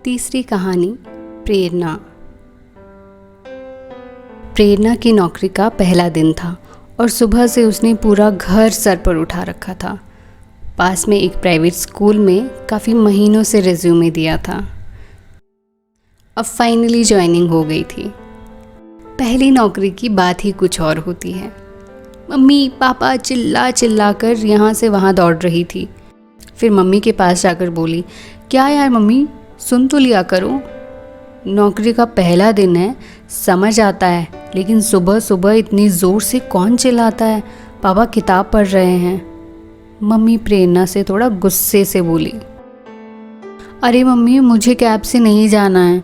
तीसरी कहानी प्रेरणा। प्रेरणा की नौकरी का पहला दिन था और सुबह से उसने पूरा घर सर पर उठा रखा था। पास में एक प्राइवेट स्कूल में काफ़ी महीनों से रिज्यूमे दिया था। अब फाइनली ज्वाइनिंग हो गई थी। पहली नौकरी की बात ही कुछ और होती है। मम्मी पापा चिल्ला चिल्ला कर यहाँ से वहाँ दौड़ रही थी। फिर मम्मी के पास जाकर बोली, क्या यार मम्मी, सुन तो लिया करो, नौकरी का पहला दिन है, समझ आता है, लेकिन सुबह सुबह इतनी ज़ोर से कौन चिल्लाता है, पापा किताब पढ़ रहे हैं। मम्मी प्रेरणा से थोड़ा गुस्से से बोली, अरे मम्मी मुझे कैब से नहीं जाना है,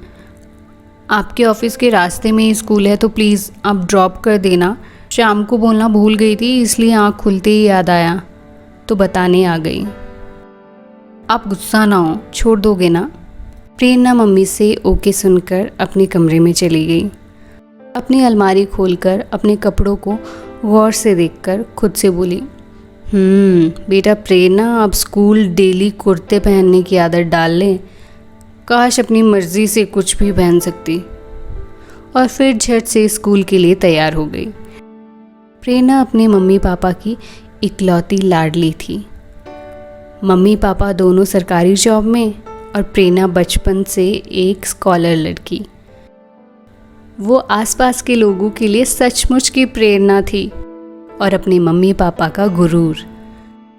आपके ऑफिस के रास्ते में ही स्कूल है, तो प्लीज़ आप ड्रॉप कर देना। शाम को बोलना भूल गई थी, इसलिए आँख खुलते ही याद आया तो बताने आ गई। आप गुस्सा ना हो, छोड़ दोगे ना। प्रेरणा मम्मी से ओके सुनकर अपने कमरे में चली गई। अपनी अलमारी खोलकर अपने कपड़ों को गौर से देखकर खुद से बोली, बेटा प्रेरणा, अब स्कूल डेली कुर्ते पहनने की आदत डाल ले। काश अपनी मर्ज़ी से कुछ भी पहन सकती। और फिर झट से स्कूल के लिए तैयार हो गई। प्रेरणा अपने मम्मी पापा की इकलौती लाडली थी। मम्मी पापा दोनों सरकारी जॉब में और प्रेरणा बचपन से एक स्कॉलर लड़की। वो आसपास के लोगों के लिए सचमुच की प्रेरणा थी और अपने मम्मी पापा का गुरूर।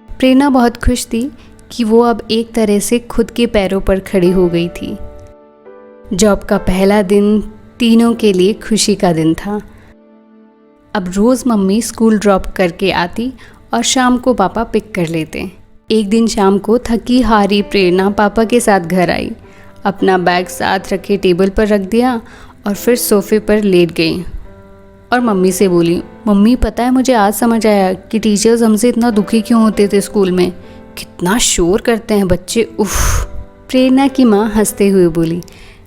प्रेरणा बहुत खुश थी कि वो अब एक तरह से खुद के पैरों पर खड़ी हो गई थी। जॉब का पहला दिन तीनों के लिए खुशी का दिन था। अब रोज़ मम्मी स्कूल ड्रॉप करके आती और शाम को पापा पिक कर लेते। एक दिन शाम को थकी हारी प्रेरणा पापा के साथ घर आई, अपना बैग साथ रखे टेबल पर रख दिया और फिर सोफे पर लेट गई और मम्मी से बोली, मम्मी पता है मुझे आज समझ आया कि टीचर्स हमसे इतना दुखी क्यों होते थे स्कूल में, कितना शोर करते हैं बच्चे, उफ़। प्रेरणा की माँ हंसते हुए बोली,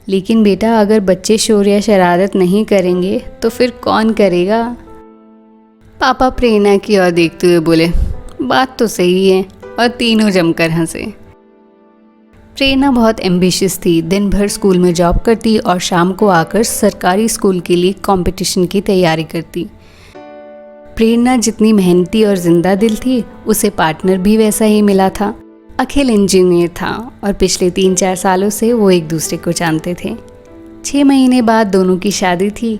लेकिन बेटा अगर बच्चे शोर या शरारत नहीं करेंगे तो फिर कौन करेगा। पापा प्रेरणा की ओर देखते हुए बोले, बात तो सही है, और तीनों जमकर हंसे। प्रेरणा बहुत एम्बिशियस थी, दिन भर स्कूल में जॉब करती और शाम को आकर सरकारी स्कूल के लिए कंपटीशन की तैयारी करती। प्रेरणा जितनी मेहनती और जिंदा दिल थी, उसे पार्टनर भी वैसा ही मिला था। अखिल इंजीनियर था और पिछले 3-4 सालों से वो एक दूसरे को जानते थे। 6 महीने बाद दोनों की शादी थी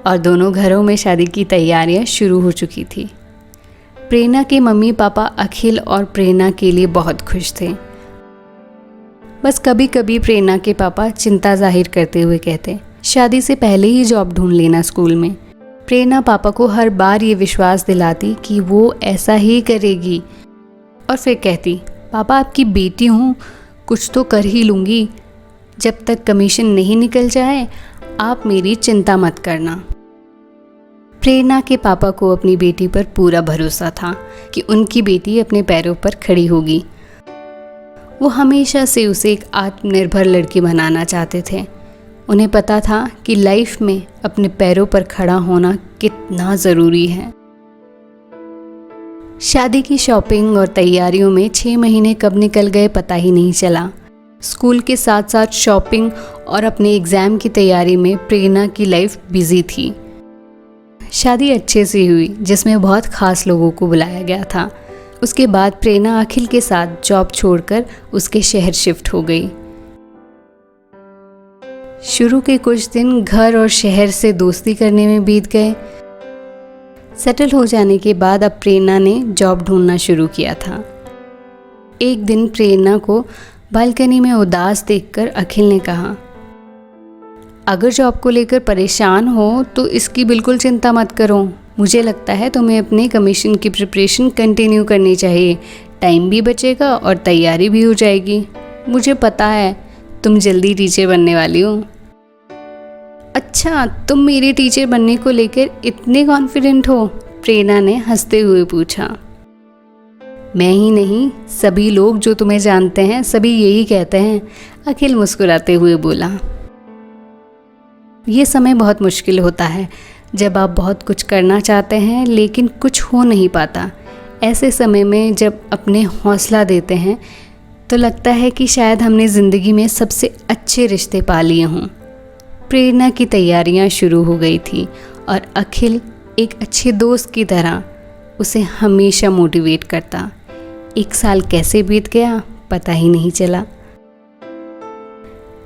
और दोनों घरों में शादी की तैयारियां शुरू हो चुकी थी। प्रेरणा के मम्मी पापा अखिल और प्रेरणा के लिए बहुत खुश थे। बस कभी कभी प्रेरणा के पापा चिंता जाहिर करते हुए कहते, शादी से पहले ही जॉब ढूंढ लेना स्कूल में। प्रेरणा पापा को हर बार ये विश्वास दिलाती कि वो ऐसा ही करेगी और फिर कहती, पापा आपकी बेटी हूँ, कुछ तो कर ही लूँगी, जब तक कमीशन नहीं निकल जाए आप मेरी चिंता मत करना। प्रेरणा के पापा को अपनी बेटी पर पूरा भरोसा था कि उनकी बेटी अपने पैरों पर खड़ी होगी। वो हमेशा से उसे एक आत्मनिर्भर लड़की बनाना चाहते थे। उन्हें पता था कि लाइफ में अपने पैरों पर खड़ा होना कितना ज़रूरी है। शादी की शॉपिंग और तैयारियों में 6 महीने कब निकल गए पता ही नहीं चला। स्कूल के साथ साथ शॉपिंग और अपने एग्ज़ाम की तैयारी में प्रेरणा की लाइफ बिजी थी। शादी अच्छे से हुई, जिसमें बहुत ख़ास लोगों को बुलाया गया था। उसके बाद प्रेरणा अखिल के साथ जॉब छोड़कर उसके शहर शिफ्ट हो गई। शुरू के कुछ दिन घर और शहर से दोस्ती करने में बीत गए। सेटल हो जाने के बाद अब प्रेरणा ने जॉब ढूंढना शुरू किया था। एक दिन प्रेरणा को बालकनी में उदास देखकर अखिल ने कहा, अगर जॉब को लेकर परेशान हो तो इसकी बिल्कुल चिंता मत करो, मुझे लगता है तुम्हें अपने कमीशन की प्रिपरेशन कंटिन्यू करनी चाहिए, टाइम भी बचेगा और तैयारी भी हो जाएगी। मुझे पता है तुम जल्दी टीचर बनने वाली हो। अच्छा, तुम मेरे टीचर बनने को लेकर इतने कॉन्फिडेंट हो? प्रेरणा ने हंसते हुए पूछा। मैं ही नहीं, सभी लोग जो तुम्हें जानते हैं सभी यही कहते हैं, अखिल मुस्कुराते हुए बोला। ये समय बहुत मुश्किल होता है जब आप बहुत कुछ करना चाहते हैं लेकिन कुछ हो नहीं पाता। ऐसे समय में जब अपने हौसला देते हैं तो लगता है कि शायद हमने ज़िंदगी में सबसे अच्छे रिश्ते पा लिए हों। प्रेरणा की तैयारियां शुरू हो गई थी और अखिल एक अच्छे दोस्त की तरह उसे हमेशा मोटिवेट करता। 1 साल कैसे बीत गया पता ही नहीं चला।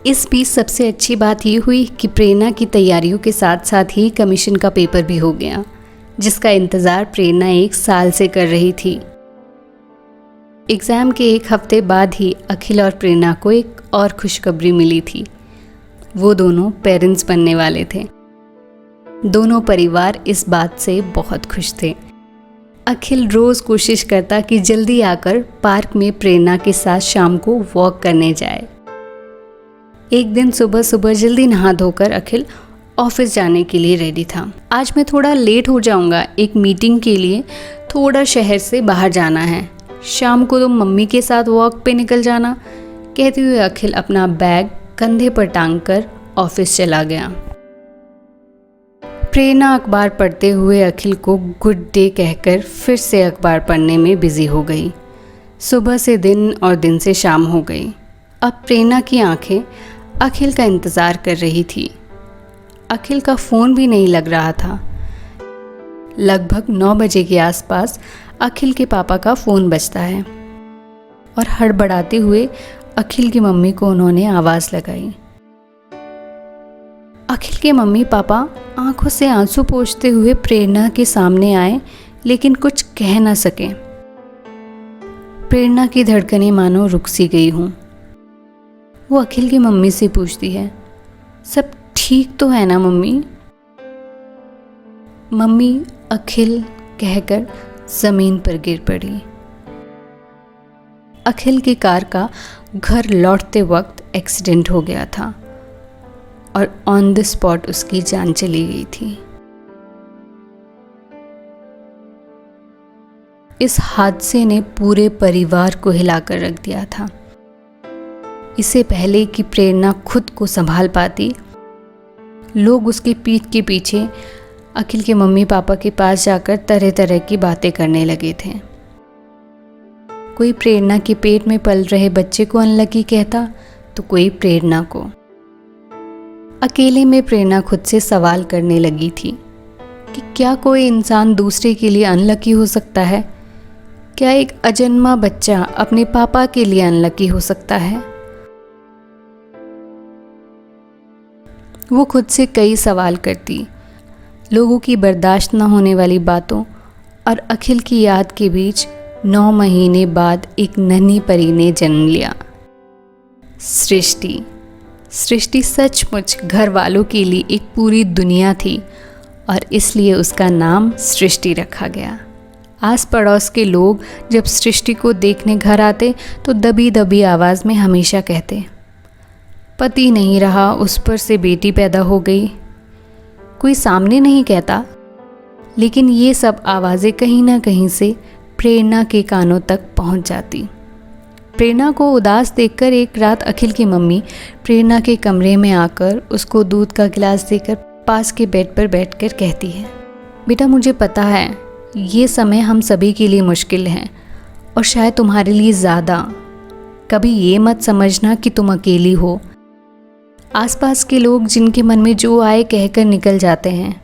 इस बीच सबसे अच्छी बात ये हुई कि प्रेरणा की तैयारियों के साथ साथ ही कमीशन का पेपर भी हो गया, जिसका इंतज़ार प्रेरणा 1 साल से कर रही थी। एग्ज़ाम के 1 हफ्ते बाद ही अखिल और प्रेरणा को एक और खुशखबरी मिली थी। वो दोनों पेरेंट्स बनने वाले थे। दोनों परिवार इस बात से बहुत खुश थे। अखिल रोज़ कोशिश करता कि जल्दी आकर पार्क में प्रेरणा के साथ शाम को वॉक करने जाए। एक दिन सुबह सुबह जल्दी नहा धोकर अखिल ऑफिस जाने के लिए रेडी था। आज मैं थोड़ा लेट हो जाऊंगा, एक मीटिंग के लिए थोड़ा शहर से बाहर जाना है। शाम को तुम मम्मी के साथ वॉक पे निकल जाना, कहते हुए अखिल अपना बैग कंधे पर टांग कर ऑफिस चला गया। प्रेरणा अखबार पढ़ते हुए अखिल को गुड डे कहकर फिर से अखबार पढ़ने में बिजी हो गई। सुबह से दिन और दिन से शाम हो गई। अब प्रेरणा की आंखें अखिल का इंतज़ार कर रही थी। अखिल का फ़ोन भी नहीं लग रहा था। लगभग 9 बजे के आसपास अखिल के पापा का फ़ोन बजता है और हड़बड़ाते हुए अखिल की मम्मी को उन्होंने आवाज़ लगाई। अखिल के मम्मी पापा आंखों से आंसू पोंछते हुए प्रेरणा के सामने आए, लेकिन कुछ कह न सके। प्रेरणा की धड़कनें मानो रुक सी गई हूँ। वो अखिल की मम्मी से पूछती है, सब ठीक तो है ना मम्मी? मम्मी अखिल कहकर ज़मीन पर गिर पड़ी। अखिल की कार का घर लौटते वक्त एक्सीडेंट हो गया था और ऑन द स्पॉट उसकी जान चली गई थी। इस हादसे ने पूरे परिवार को हिलाकर रख दिया था। इससे पहले कि प्रेरणा खुद को संभाल पाती, लोग उसकी पीठ के पीछे अखिल के मम्मी पापा के पास जाकर तरह तरह की बातें करने लगे थे। कोई प्रेरणा के पेट में पल रहे बच्चे को अनलकी कहता, तो कोई प्रेरणा को। अकेले में प्रेरणा खुद से सवाल करने लगी थी कि क्या कोई इंसान दूसरे के लिए अनलकी हो सकता है? क्या एक अजन्मा बच्चा अपने पापा के लिए अनलकी हो सकता है? वो खुद से कई सवाल करती, लोगों की बर्दाश्त न होने वाली बातों और अखिल की याद के बीच 9 महीने बाद एक नन्ही परी ने जन्म लिया, सृष्टि। सृष्टि सचमुच घर वालों के लिए एक पूरी दुनिया थी और इसलिए उसका नाम सृष्टि रखा गया। आस पड़ोस के लोग जब सृष्टि को देखने घर आते तो दबी दबी आवाज़ में हमेशा कहते, पति नहीं रहा, उस पर से बेटी पैदा हो गई। कोई सामने नहीं कहता, लेकिन ये सब आवाज़ें कहीं ना कहीं से प्रेरणा के कानों तक पहुंच जाती। प्रेरणा को उदास देखकर एक रात अखिल की मम्मी प्रेरणा के कमरे में आकर उसको दूध का गिलास देकर पास के बेड पर बैठकर कहती है, बेटा मुझे पता है ये समय हम सभी के लिए मुश्किल है और शायद तुम्हारे लिए ज़्यादा। कभी ये मत समझना कि तुम अकेली हो। आसपास के लोग जिनके मन में जो आए कहकर निकल जाते हैं,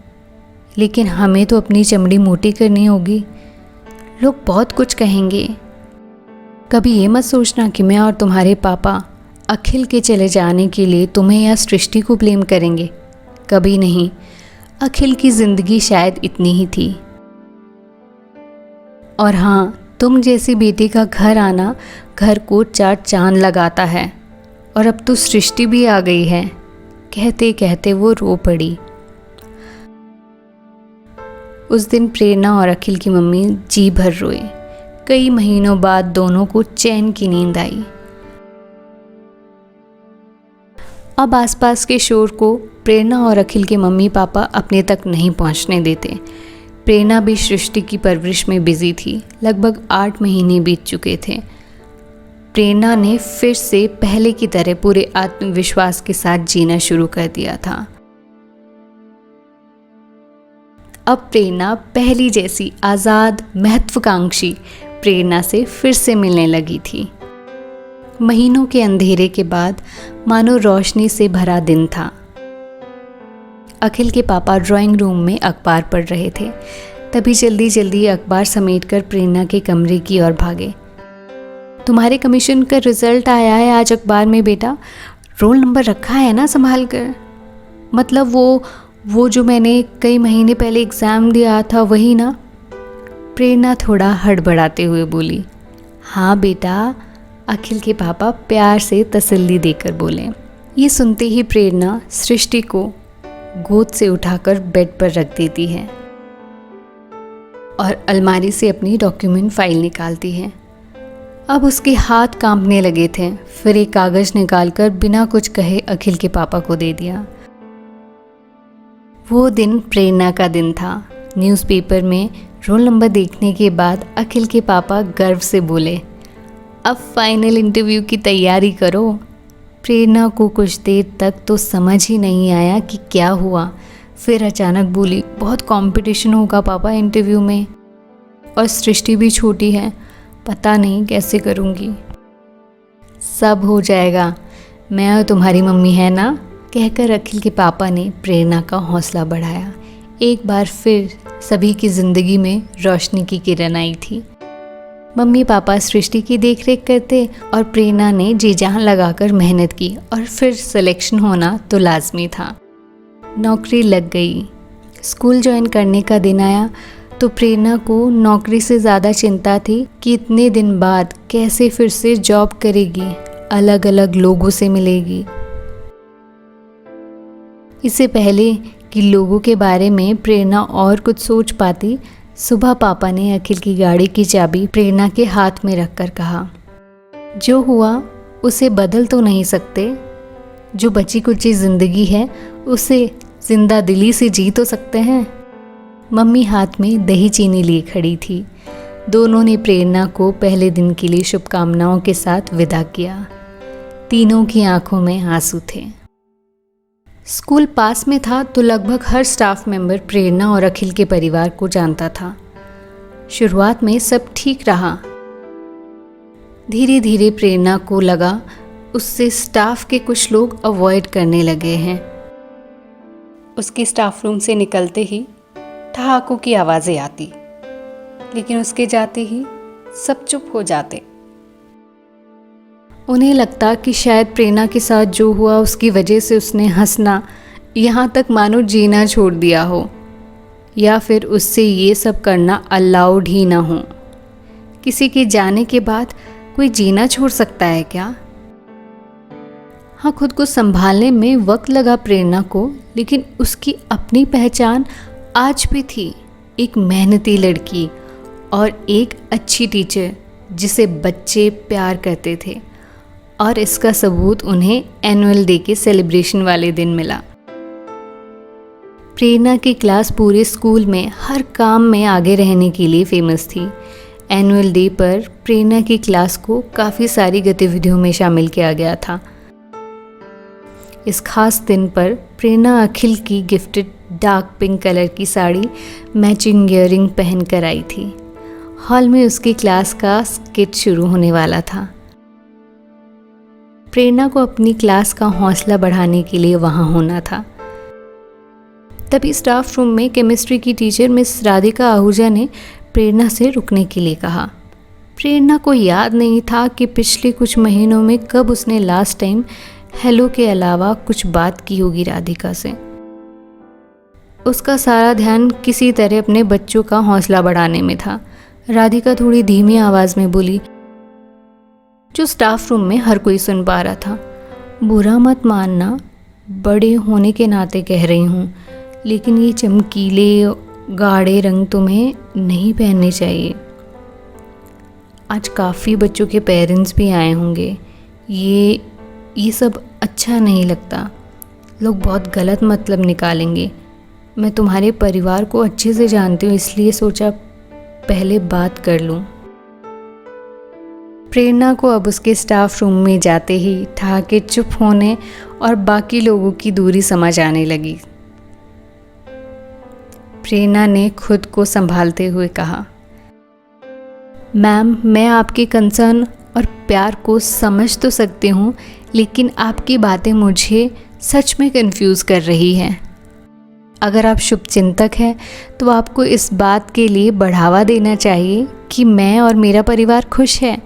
लेकिन हमें तो अपनी चमड़ी मोटी करनी होगी। लोग बहुत कुछ कहेंगे। कभी ये मत सोचना कि मैं और तुम्हारे पापा अखिल के चले जाने के लिए तुम्हें या सृष्टि को ब्लेम करेंगे। कभी नहीं। अखिल की ज़िंदगी शायद इतनी ही थी। और हाँ, तुम जैसी बेटी का घर आना घर को 4 चांद लगाता है। और अब तो सृष्टि भी आ गई है। कहते कहते वो रो पड़ी। उस दिन प्रेरणा और अखिल की मम्मी जी भर रोए। कई महीनों बाद दोनों को चैन की नींद आई। अब आसपास के शोर को प्रेरणा और अखिल के मम्मी पापा अपने तक नहीं पहुंचने देते। प्रेरणा भी सृष्टि की परवरिश में बिजी थी। लगभग 8 महीने बीत चुके थे। प्रेरणा ने फिर से पहले की तरह पूरे आत्मविश्वास के साथ जीना शुरू कर दिया था। अब प्रेरणा पहली जैसी आज़ाद महत्वाकांक्षी प्रेरणा से फिर से मिलने लगी थी। महीनों के अंधेरे के बाद मानो रोशनी से भरा दिन था। अखिल के पापा ड्राइंग रूम में अखबार पढ़ रहे थे। तभी जल्दी जल्दी अखबार समेटकर प्रेरणा के कमरे की ओर भागे। तुम्हारे कमीशन का रिजल्ट आया है आज अखबार में बेटा, रोल नंबर रखा है ना संभाल कर? मतलब वो जो मैंने कई महीने पहले एग्ज़ाम दिया था वही ना? प्रेरणा थोड़ा हड़बड़ाते हुए बोली। हाँ बेटा, अखिल के पापा प्यार से तसल्ली देकर बोले। ये सुनते ही प्रेरणा सृष्टि को गोद से उठाकर बेड पर रख देती है और अलमारी से अपनी डॉक्यूमेंट फाइल निकालती है। अब उसके हाथ कांपने लगे थे। फिर एक कागज़ निकालकर बिना कुछ कहे अखिल के पापा को दे दिया। वो दिन प्रेरणा का दिन था। न्यूज़पेपर में रोल नंबर देखने के बाद अखिल के पापा गर्व से बोले, अब फाइनल इंटरव्यू की तैयारी करो। प्रेरणा को कुछ देर तक तो समझ ही नहीं आया कि क्या हुआ। फिर अचानक बोली, बहुत कंपटीशन होगा पापा इंटरव्यू में, और सृष्टि भी छोटी है, पता नहीं कैसे करूँगी। सब हो जाएगा, मैं और तुम्हारी मम्मी है ना, कहकर अखिल के पापा ने प्रेरणा का हौसला बढ़ाया। एक बार फिर सभी की ज़िंदगी में रोशनी की किरण आई थी। मम्मी पापा सृष्टि की देखरेख करते और प्रेरणा ने जी जान लगाकर मेहनत की और फिर सिलेक्शन होना तो लाजमी था। नौकरी लग गई। स्कूल ज्वाइन करने का दिन आया तो प्रेरणा को नौकरी से ज़्यादा चिंता थी कि इतने दिन बाद कैसे फिर से जॉब करेगी, अलग अलग लोगों से मिलेगी। इससे पहले कि लोगों के बारे में प्रेरणा और कुछ सोच पाती, सुबह पापा ने अखिल की गाड़ी की चाबी प्रेरणा के हाथ में रखकर कहा, जो हुआ उसे बदल तो नहीं सकते, जो बची कुची ज़िंदगी है उसे जिंदा दिली से जी तो सकते हैं। मम्मी हाथ में दही चीनी लिए खड़ी थी। दोनों ने प्रेरणा को पहले दिन के लिए शुभकामनाओं के साथ विदा किया। तीनों की आंखों में आंसू थे। स्कूल पास में था तो लगभग हर स्टाफ मेंबर प्रेरणा और अखिल के परिवार को जानता था। शुरुआत में सब ठीक रहा। धीरे धीरे प्रेरणा को लगा उससे स्टाफ के कुछ लोग अवॉइड करने लगे हैं। उसके स्टाफ रूम से निकलते ही ठहाकों की आवाज़ें आती, लेकिन उसके जाते ही सब चुप हो जाते। उन्हें लगता कि शायद प्रेरणा के साथ जो हुआ उसकी वजह से उसने हंसना, यहाँ तक मानो जीना छोड़ दिया हो, या फिर उससे ये सब करना अलाउड ही ना हो। किसी के जाने के बाद कोई जीना छोड़ सकता है क्या? हाँ, खुद को संभालने में वक्त लगा प्रेरणा को, लेकिन उसकी अपनी पहचान आज भी थी। एक मेहनती लड़की और एक अच्छी टीचर जिसे बच्चे प्यार करते थे, और इसका सबूत उन्हें एनुअल डे के सेलिब्रेशन वाले दिन मिला। प्रेरणा की क्लास पूरे स्कूल में हर काम में आगे रहने के लिए फेमस थी। एनुअल डे पर प्रेरणा की क्लास को काफ़ी सारी गतिविधियों में शामिल किया गया था। इस खास दिन पर प्रेरणा अखिल की गिफ्टेड डार्क पिंक कलर की साड़ी मैचिंग ईयरिंग पहन कर आई थी। हॉल में उसकी क्लास का स्किट शुरू होने वाला था। प्रेरणा को अपनी क्लास का हौसला बढ़ाने के लिए वहाँ होना था। तभी स्टाफ रूम में केमिस्ट्री की टीचर मिस राधिका आहूजा ने प्रेरणा से रुकने के लिए कहा। प्रेरणा को याद नहीं था कि पिछले कुछ महीनों में कब उसने लास्ट टाइम हेलो के अलावा कुछ बात की होगी राधिका से। उसका सारा ध्यान किसी तरह अपने बच्चों का हौसला बढ़ाने में था। राधिका थोड़ी धीमी आवाज़ में बोली, जो स्टाफ रूम में हर कोई सुन पा रहा था, बुरा मत मानना, बड़े होने के नाते कह रही हूँ, लेकिन ये चमकीले गाढ़े रंग तुम्हें नहीं पहनने चाहिए। आज काफ़ी बच्चों के पेरेंट्स भी आए होंगे। ये सब अच्छा नहीं लगता। लोग बहुत गलत मतलब निकालेंगे। मैं तुम्हारे परिवार को अच्छे से जानती हूँ, इसलिए सोचा पहले बात कर लूँ। प्रेरणा को अब उसके स्टाफ रूम में जाते ही ठहाके चुप होने और बाकी लोगों की दूरी समझ आने लगी। प्रेरणा ने खुद को संभालते हुए कहा, मैम, मैं आपके कंसर्न और प्यार को समझ तो सकती हूँ, लेकिन आपकी बातें मुझे सच में कंफ्यूज कर रही हैं। अगर आप शुभचिंतक हैं तो आपको इस बात के लिए बढ़ावा देना चाहिए कि मैं और मेरा परिवार खुश है।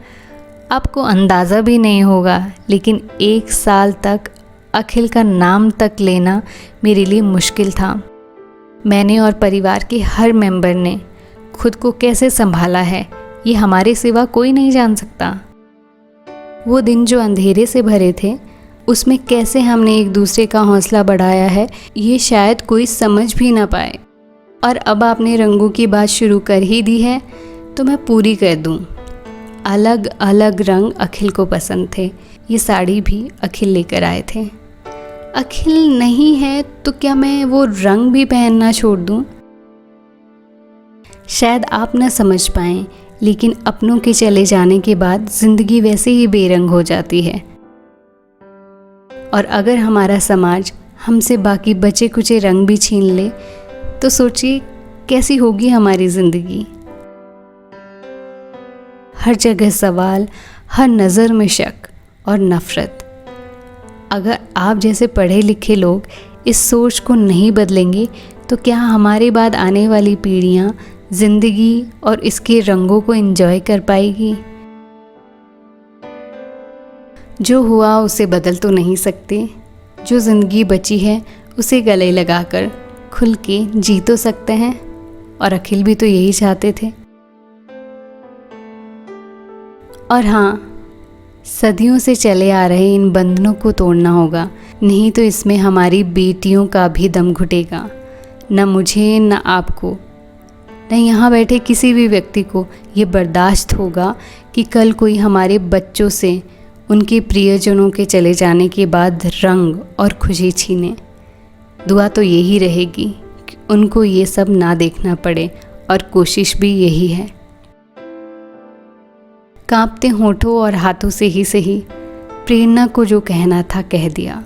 आपको अंदाज़ा भी नहीं होगा, लेकिन 1 साल तक अखिल का नाम तक लेना मेरे लिए मुश्किल था। मैंने और परिवार के हर मेंबर ने खुद को कैसे संभाला है, ये हमारे सिवा कोई नहीं जान सकता। वो दिन जो अंधेरे से भरे थे, उसमें कैसे हमने एक दूसरे का हौसला बढ़ाया है, ये शायद कोई समझ भी ना पाए। और अब आपने रंगों की बात शुरू कर ही दी है तो मैं पूरी कर दूं। अलग अलग रंग अखिल को पसंद थे। ये साड़ी भी अखिल लेकर आए थे। अखिल नहीं है तो क्या मैं वो रंग भी पहनना छोड़ दूं? शायद आप ना समझ पाएं, लेकिन अपनों के चले जाने के बाद ज़िंदगी वैसे ही बेरंग हो जाती है। और अगर हमारा समाज हमसे बाकी बचे कुचे रंग भी छीन ले तो सोचिए कैसी होगी हमारी ज़िंदगी। हर जगह सवाल, हर नज़र में शक और नफ़रत। अगर आप जैसे पढ़े लिखे लोग इस सोच को नहीं बदलेंगे तो क्या हमारे बाद आने वाली पीढ़ियाँ ज़िंदगी और इसके रंगों को एंजॉय कर पाएगी? जो हुआ उसे बदल तो नहीं सकते। जो ज़िंदगी बची है उसे गले लगाकर खुल के जी तो सकते हैं। और अखिल भी तो यही चाहते थे। और हाँ, सदियों से चले आ रहे इन बंधनों को तोड़ना होगा, नहीं तो इसमें हमारी बेटियों का भी दम घुटेगा। न मुझे, न आपको, न यहाँ बैठे किसी भी व्यक्ति को ये बर्दाश्त होगा कि कल कोई हमारे बच्चों से उनके प्रियजनों के चले जाने के बाद रंग और खुशी छीने। दुआ तो यही रहेगी कि उनको ये सब ना देखना पड़े, और कोशिश भी यही है। कांपते होठों और हाथों से ही सही, प्रेरणा को जो कहना था कह दिया।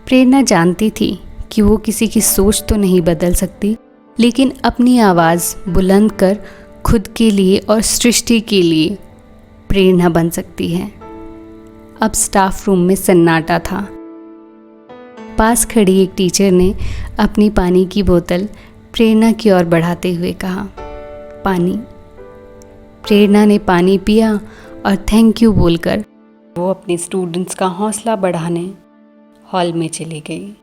प्रेरणा जानती थी कि वो किसी की सोच तो नहीं बदल सकती, लेकिन अपनी आवाज़ बुलंद कर खुद के लिए और सृष्टि के लिए प्रेरणा बन सकती है। अब स्टाफ रूम में सन्नाटा था। पास खड़ी एक टीचर ने अपनी पानी की बोतल प्रेरणा की ओर बढ़ाते हुए कहा, पानी। प्रेरणा ने पानी पिया और थैंक यू बोलकर वो अपने स्टूडेंट्स का हौसला बढ़ाने हॉल में चली गई।